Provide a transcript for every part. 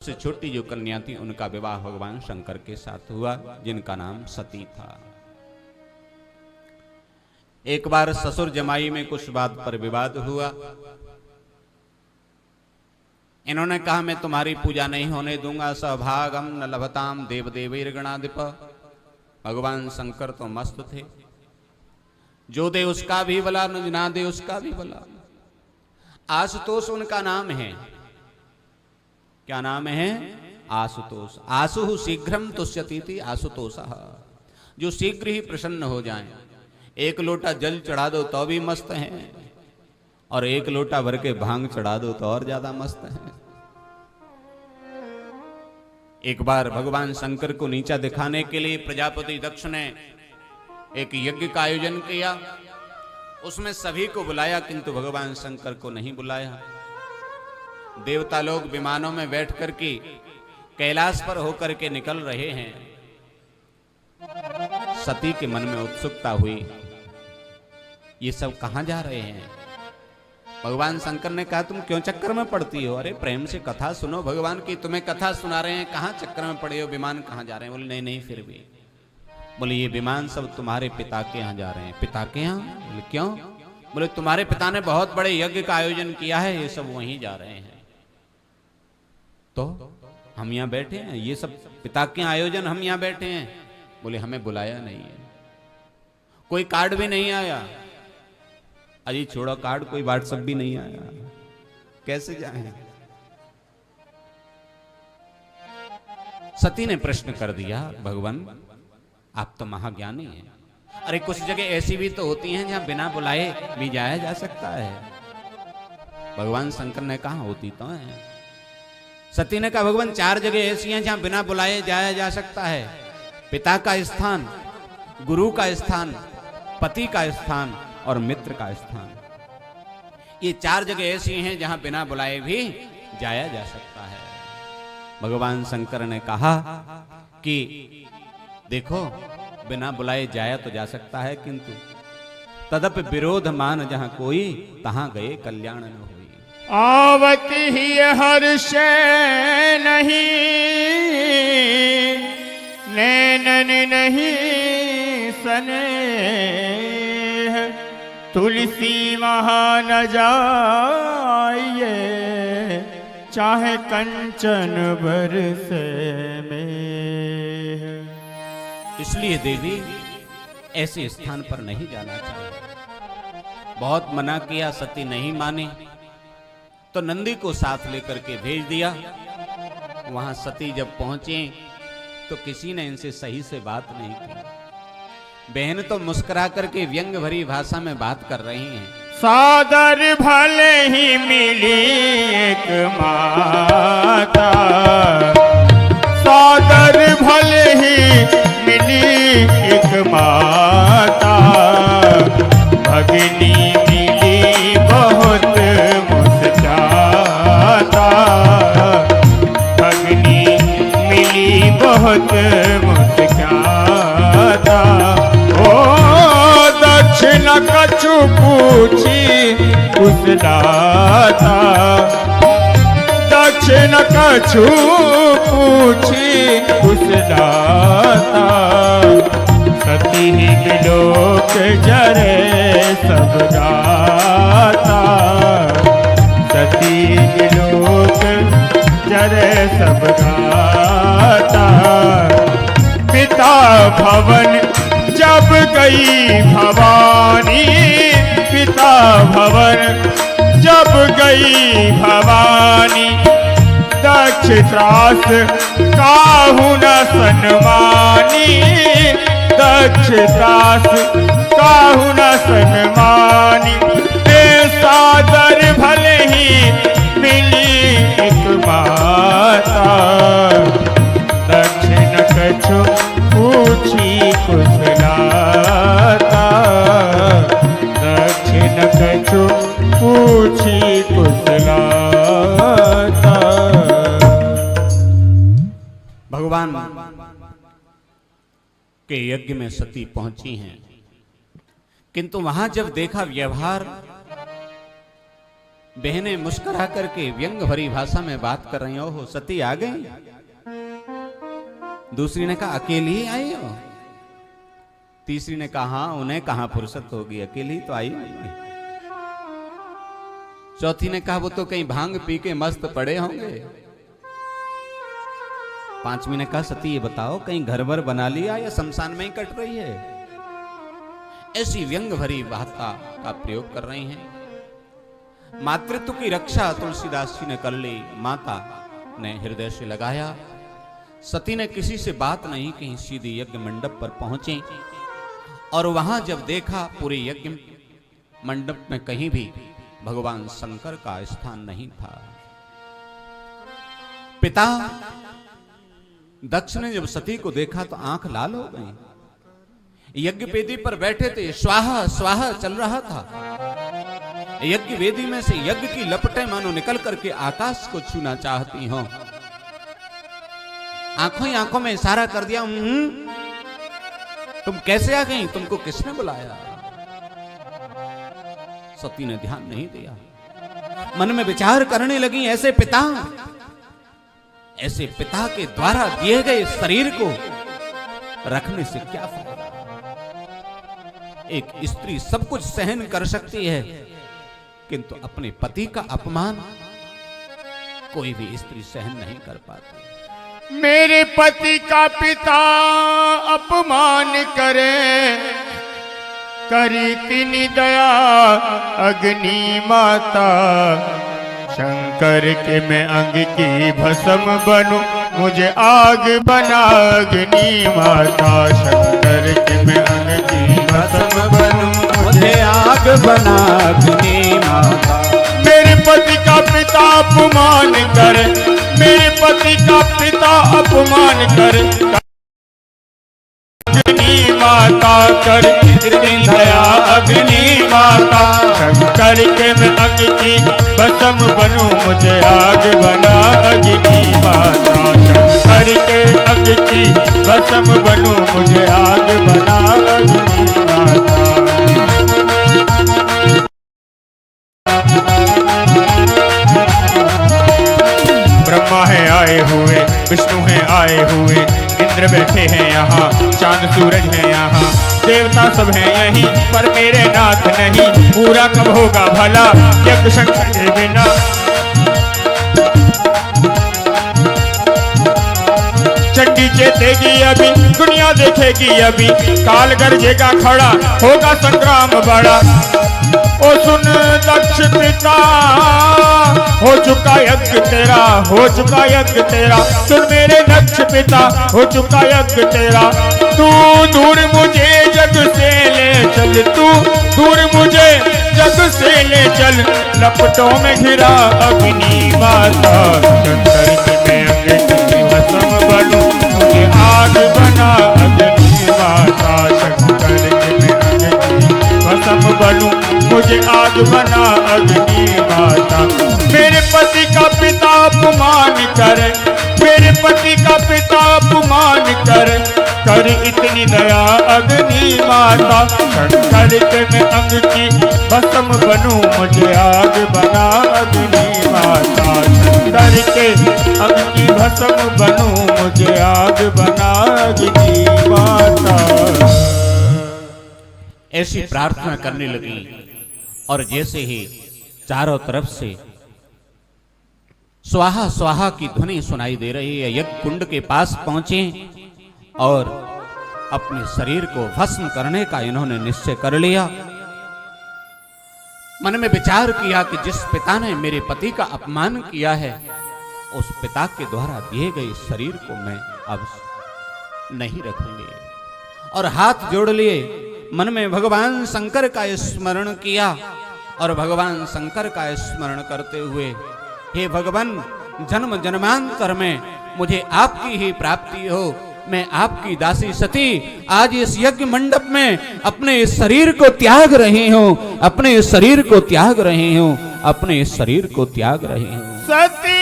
से छोटी जो कन्या थी उनका विवाह भगवान शंकर के साथ हुआ, जिनका नाम सती था। एक बार ससुर जमाई में कुछ बात पर विवाद हुआ। इन्होंने कहा मैं तुम्हारी पूजा नहीं होने दूंगा, सभागम न लभताम देव देवीर्गणाधिप। भगवान शंकर तो मस्त थे, जो दे उसका भी भला, ना दे उसका भी भला। आशुतोष उनका नाम है। क्या नाम है? आशुतोष। आशु शीघ्रम तुष्यतीति आशुतोषः, जो शीघ्र ही प्रसन्न हो जाए। एक लोटा जल चढ़ा दो तो भी मस्त है, और एक लोटा भर के भांग चढ़ा दो तो और ज्यादा मस्त है। एक बार भगवान शंकर को नीचा दिखाने के लिए प्रजापति दक्ष ने एक यज्ञ का आयोजन किया। उसमें सभी को बुलाया, किंतु भगवान शंकर को नहीं बुलाया। देवता लोग विमानों में बैठ कर के कैलाश पर होकर के निकल रहे हैं। सती के मन में उत्सुकता हुई, ये सब कहां जा रहे हैं? भगवान शंकर ने कहा तुम क्यों चक्कर में पड़ती हो? अरे प्रेम से कथा सुनो भगवान की, तुम्हें कथा सुना रहे हैं, कहां चक्कर में पड़े हो? विमान कहां जा रहे हैं? बोले नहीं नहीं फिर भी। बोले ये विमान सब तुम्हारे पिता के यहाँ जा रहे हैं। पिता के यहाँ? बोले क्यों? बोले तुम्हारे पिता ने बहुत बड़े यज्ञ का आयोजन किया है, ये सब वहीं जा रहे हैं। तो हम यहाँ बैठे हैं, ये सब पिता के आयोजन, हम यहाँ बैठे हैं। बोले हमें बुलाया नहीं है, कोई कार्ड भी नहीं आया। अजी छोड़ो कार्ड, कोई व्हाट्सएप भी नहीं आया, कैसे जाएं? सती ने प्रश्न कर दिया, भगवान आप तो महाज्ञानी हैं। अरे कुछ जगह ऐसी भी तो होती हैं जहां बिना बुलाए भी जाया जा सकता है। भगवान शंकर ने कहा होती तो है। सती ने कहा भगवान 4 जगह ऐसी हैं जहां बिना बुलाए जाया जा सकता है। पिता का स्थान, गुरु का स्थान, पति का स्थान और मित्र का स्थान। ये 4 जगह ऐसी हैं जहां बिना बुलाए भी जाया जा सकता है। भगवान शंकर ने कहा कि देखो बिना बुलाए जाया तो जा सकता है, किंतु तदप विरोध मान जहां कोई, तहां गए कल्याण न हुई। आवत ही हर्ष नहीं, नैनन नहीं स्नेह, तुलसी वहाँ न जाइए, चाहे कंचन बरसे में। इसलिए देवी ऐसे स्थान पर नहीं जाना चाहिए। बहुत मना किया, सती नहीं मानी, तो नंदी को साथ लेकर के भेज दिया। वहां सती जब पहुंचे तो किसी ने इनसे सही से बात नहीं की। बहन तो मुस्कुरा करके व्यंग भरी भाषा में बात कर रही हैं। सादर भले ही मिली एक माता, सादर भले ही मिली एक माता, भगिनी मिली बहुत मुस्कुराता, भगिनी मिली बहुत मुस्कुराता। ओ दक्षिण कछु पूछी उस दाता, दक्षिण कछु पूछी उस दाता, सती ही विलोक जरे सब गाता, सती विलोक जरे सब गाता। पिता भवन जब गई भवानी, पिता भवन जब गई भवानी, दक्ष त्रास काहू न सन्मानी, दक्ष त्रास काहू न सन्मानी। सादर भले ही मिली एक माता, दक्षिण कछु पूछी कुशलाता, दक्षिण कछु पूछी कुशलाता। भगवान के यज्ञ में सती पहुंची हैं, किंतु वहां जब देखा व्यवहार बहनें मुस्कुरा करके व्यंग भरी भाषा में बात कर रही हो सती आ गई। दूसरी ने कहा अकेली ही आई हो। तीसरी ने कहा हाँ, उन्हें कहां फुर्सत होगी, अकेली तो आई होंगी। चौथी ने कहा वो तो कहीं भांग पी के मस्त पड़े होंगे। पांचवी ने कहा सती ये बताओ कहीं घर भर बना लिया या शमशान में ही कट रही है। ऐसी व्यंग भरी भाषा का प्रयोग कर रही हैं। मातृत्व की रक्षा तुलसीदास जी ने कर ली। माता ने हृदय से लगाया। सती ने किसी से बात नहीं कही, सीधी यज्ञ मंडप पर पहुंची और वहां जब देखा पूरे यज्ञ मंडप में कहीं भी भगवान शंकर का स्थान नहीं था। पिता दक्ष ने जब सती को देखा तो आंख लाल हो गई। यज्ञ वेदी पर बैठे थे, स्वाहा स्वाहा चल रहा था। यज्ञ वेदी में से यज्ञ की लपटें मानो निकल करके आकाश को छूना चाहती हो। आंखों ही आंखों में इशारा कर दिया, तुम कैसे आ गई, तुमको किसने बुलाया। सती ने ध्यान नहीं दिया, मन में विचार करने लगी ऐसे पिता के द्वारा दिए गए शरीर को रखने से क्या फायदा। एक स्त्री सब कुछ सहन कर सकती है किंतु अपने पति का अपमान कोई भी स्त्री सहन नहीं कर पाती। मेरे पति का पिता अपमान करे, करी तिनी दया अग्नि माता। शंकर के मैं अंग की भस्म बनूं, मुझे आग बना अग्नि माता। शंकर के मैं अंग की भस्म बनूं, मुझे आग बना अग्नि माता। मेरे पति का पिता अपमान करे, मेरे पति का पिता अपमान करे, अग्नि माता कर इतनी दया अग्नि माता। शंकर के मैं अंग की भस्म बनूं, मुझे आग बना अग्नि माता। शंकर के अंग की भस्म बनूं, मुझे आग बना अग्नि माता। ब्रह्मा है आए हुए, विष्णु है आए हुए, इंद्र बैठे हैं यहाँ, चांद सूरज है यहाँ, देवता सब हैं यहीं, पर मेरे नाथ नहीं। पूरा कब होगा भला यज्ञ शंकर के बिना। चंडी चेतेगी अभी, दुनिया देखेगी अभी, काल गरजेगा खड़ा, होगा संग्राम बड़ा। ओ सुन दक्ष पिता, हो चुका यज्ञ तेरा, हो चुका यज्ञ तेरा। सुन मेरे दक्ष पिता, हो चुका यज्ञ तेरा। तू दूर मुझे जग से ले चल, तू दूर मुझे जग से ले चल, लपटों में घिरा अग्नि माता। शंकर के मैं अंग की भस्म बनूं, मुझे आग बना अग्नि माता। शंकर के मैं अंग की भस्म बनूं, मुझे आग बना अग्नि माता। मेरे पति का पिता अपमान करे, मेरे पति का पिता अपमान करे, कर इतनी दया अग्नि माता। शंकर के मैं अंग की भस्म बनूं, मुझे आग बना अग्नि माता। शंकर के अंग की भस्म बनूं, मुझे आग बना अग्नि माता। ऐसी प्रार्थना करने लगी और जैसे ही चारों तरफ से स्वाहा स्वाहा की ध्वनि सुनाई दे रही है, यज्ञ कुंड के पास पहुंचे और अपने शरीर को भस्म करने का इन्होंने निश्चय कर लिया। मन में विचार किया कि जिस पिता ने मेरे पति का अपमान किया है, उस पिता के द्वारा दिए गए शरीर को मैं अब नहीं रखूंगे। और हाथ जोड़ लिए, मन में भगवान शंकर का स्मरण किया और भगवान शंकर का स्मरण करते हुए, हे भगवान जन्म जन्मांतर में मुझे आपकी ही प्राप्ति हो, मैं आपकी दासी सती आज इस यज्ञ मंडप में अपने शरीर को त्याग रही हूँ, अपने शरीर को त्याग रही हूँ, अपने शरीर को त्याग रही हूँ। सती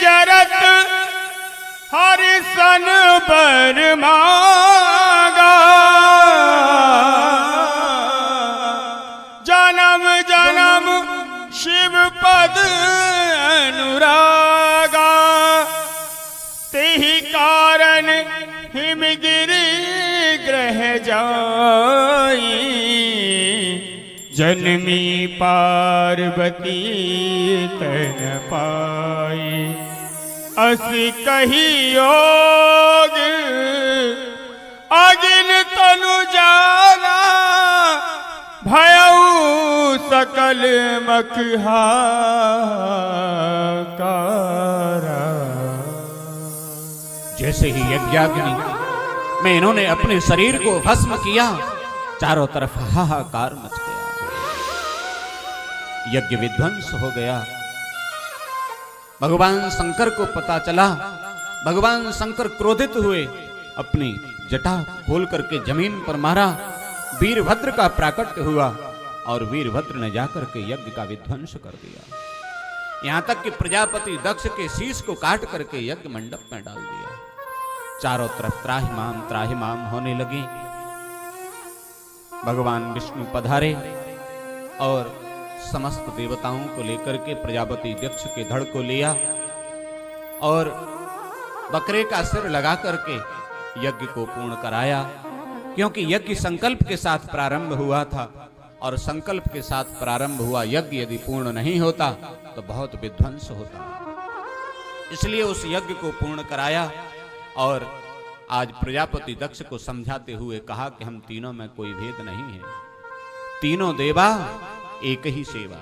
जरत हरि सन बर मांगा, जन्म जन्म गिरी ग्रह जाई, जन्मी पार्वती तन पाई। अस कही योग अगिन तनु जाना, भयऊ सकल मकहाकारा। जैसे ही यज्ञाग्नि में इन्होंने अपने शरीर को भस्म किया, चारों तरफ हाहाकार मच गया, यज्ञ विध्वंस हो गया। भगवान शंकर को पता चला, भगवान शंकर क्रोधित हुए, अपनी जटा खोल करके जमीन पर मारा, वीरभद्र का प्राकट्य हुआ और वीरभद्र ने जाकर के यज्ञ का विध्वंस कर दिया। यहां तक कि प्रजापति दक्ष के शीश को काट करके यज्ञ मंडप में डाल दिया। चारों तरफ त्राहिमाम होने लगी। भगवान विष्णु पधारे और समस्त देवताओं को लेकर के प्रजापति दक्ष के धड़ को लिया और बकरे का सिर लगा करके यज्ञ को पूर्ण कराया, क्योंकि यज्ञ संकल्प के साथ प्रारंभ हुआ था और संकल्प के साथ प्रारंभ हुआ यज्ञ यदि पूर्ण नहीं होता तो बहुत विध्वंस होता। इसलिए उस यज्ञ को पूर्ण कराया और आज प्रजापति दक्ष को समझाते हुए कहा कि हम तीनों में कोई भेद नहीं है, तीनों देवा एक ही सेवा।